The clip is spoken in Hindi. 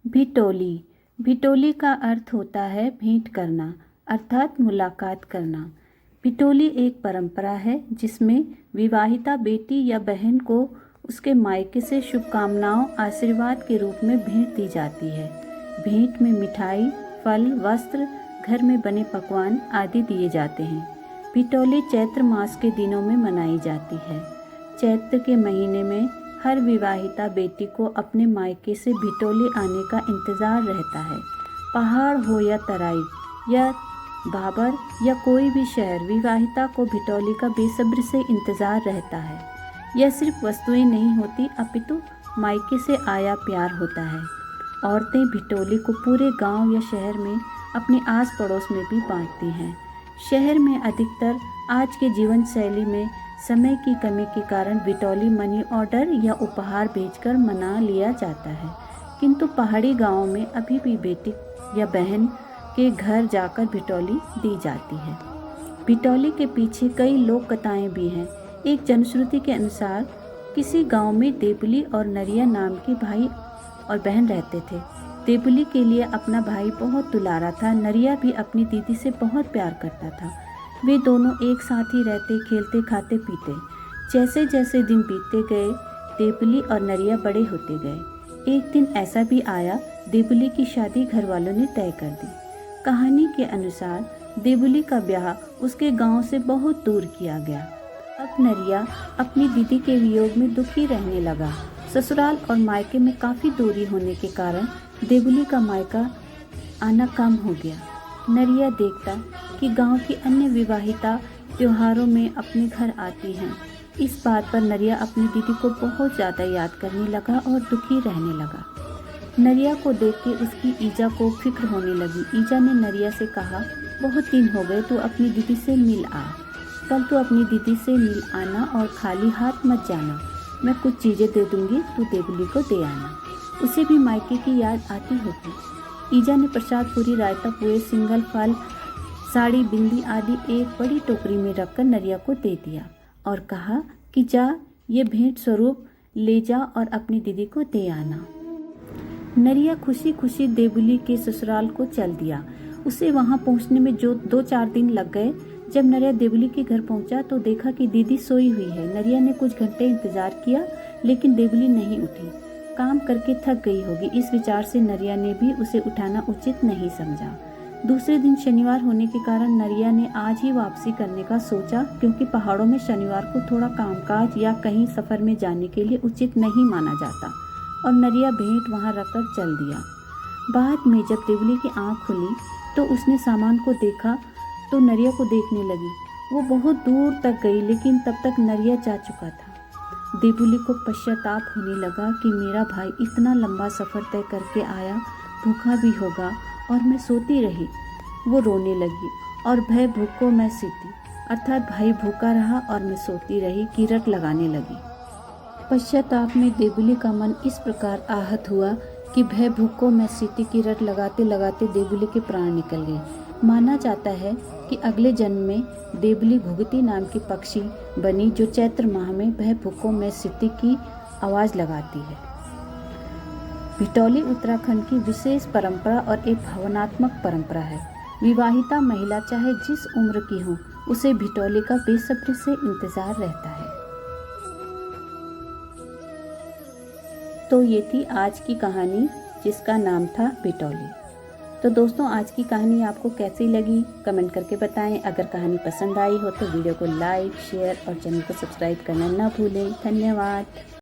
भिटोली। भिटोली का अर्थ होता है भेंट करना अर्थात मुलाकात करना। भिटोली एक परंपरा है जिसमें विवाहिता बेटी या बहन को उसके मायके से शुभकामनाओं आशीर्वाद के रूप में भेंट दी जाती है। भेंट में मिठाई, फल, वस्त्र, घर में बने पकवान आदि दिए जाते हैं। भिटोली चैत्र मास के दिनों में मनाई जाती है। चैत्र के महीने में हर विवाहिता बेटी को अपने मायके से भिटोली आने का इंतज़ार रहता है। पहाड़ हो या तराई या भाबर या कोई भी शहर, विवाहिता को भिटोली का बेसब्री से इंतज़ार रहता है। यह सिर्फ वस्तुएं नहीं होती अपितु मायके से आया प्यार होता है। औरतें भिटोली को पूरे गांव या शहर में अपने आस पड़ोस में भी बांटती हैं। शहर में अधिकतर आज के जीवन शैली में समय की कमी के कारण भिटोली मनी ऑर्डर या उपहार भेजकर मना लिया जाता है, किंतु पहाड़ी गांवों में अभी भी बेटी या बहन के घर जाकर भिटोली दी जाती है। भिटोली के पीछे कई लोक कथाएं भी हैं। एक जनश्रुति के अनुसार किसी गांव में देवली और नरिया नाम के भाई और बहन रहते थे। देवली के लिए अपना भाई बहुत दुलारा था। नरिया भी अपनी दीदी से बहुत प्यार करता था। वे दोनों एक साथ ही रहते, खेलते, खाते, पीते। जैसे जैसे दिन बीतते गए देवली और नरिया बड़े होते गए। एक दिन ऐसा भी आया, देवली की शादी घर वालों ने तय कर दी। कहानी के अनुसार देवली का ब्याह उसके गांव से बहुत दूर किया गया। अब नरिया अपनी दीदी के वियोग में दुखी रहने लगा। ससुराल और मायके में काफ़ी दूरी होने के कारण देवली का मायका आना कम हो गया। नरिया देखता कि गांव की अन्य विवाहिता त्योहारों में अपने घर आती हैं। इस बात पर नरिया अपनी दीदी को बहुत ज़्यादा याद करने लगा और दुखी रहने लगा। नरिया को देख के उसकी ईजा को फिक्र होने लगी। ईजा ने नरिया से कहा, बहुत दिन हो गए, तू अपनी दीदी से मिल आ। कल तू अपनी दीदी से मिल आना और खाली हाथ मत जाना। मैं कुछ चीज़ें दे दूँगी, तू देवली को दे आना। उसे भी मायके की याद आती होगी। ईजा ने प्रसाद, पूरी, रायता, पुए, सिंगल फल, साड़ी, बिंदी आदि एक बड़ी टोकरी में रखकर नरिया को दे दिया और कहा कि जा, ये भेंट स्वरूप ले जा और अपनी दीदी को दे आना। नरिया खुशी खुशी देवली के ससुराल को चल दिया। उसे वहां पहुंचने में जो 2-4 दिन लग गए। जब नरिया देवली के घर पहुंचा तो देखा कि दीदी सोई हुई है। नरिया ने कुछ घंटे इंतजार किया लेकिन देवली नहीं उठी। काम करके थक गई होगी, इस विचार से नरिया ने भी उसे उठाना उचित नहीं समझा। दूसरे दिन शनिवार होने के कारण नरिया ने आज ही वापसी करने का सोचा, क्योंकि पहाड़ों में शनिवार को थोड़ा कामकाज या कहीं सफ़र में जाने के लिए उचित नहीं माना जाता और नरिया भेंट वहां रखकर चल दिया। बाद में जब देवली की आँख खुली तो उसने सामान को देखा तो नरिया को देखने लगी। वो बहुत दूर तक गई लेकिन तब तक नरिया जा चुका था। देवली को पश्चाताप होने लगा कि मेरा भाई इतना लंबा सफ़र तय करके आया, भूखा भी होगा और मैं सोती रही। वो रोने लगी और भय भूखों मैं सीती, अर्थात भाई भूखा रहा और मैं सोती रही की रट लगाने लगी। पश्चाताप में देवली का मन इस प्रकार आहत हुआ कि भय भूखों मैं सीती की रट लगाते लगाते देवली के प्राण निकल गए। माना जाता है कि अगले जन्म में देवली घुघती नाम की पक्षी बनी जो चैत्र माह में भय भूखों में सीती की आवाज़ लगाती है। भिटोली उत्तराखंड की विशेष परंपरा और एक भावनात्मक परंपरा है। विवाहिता महिला चाहे जिस उम्र की हो, उसे भिटोली का बेसब्री से इंतजार रहता है। तो ये थी आज की कहानी जिसका नाम था भिटोली। तो दोस्तों, आज की कहानी आपको कैसी लगी कमेंट करके बताएं। अगर कहानी पसंद आई हो तो वीडियो को लाइक, शेयर और चैनल को सब्सक्राइब करना ना भूलें। धन्यवाद।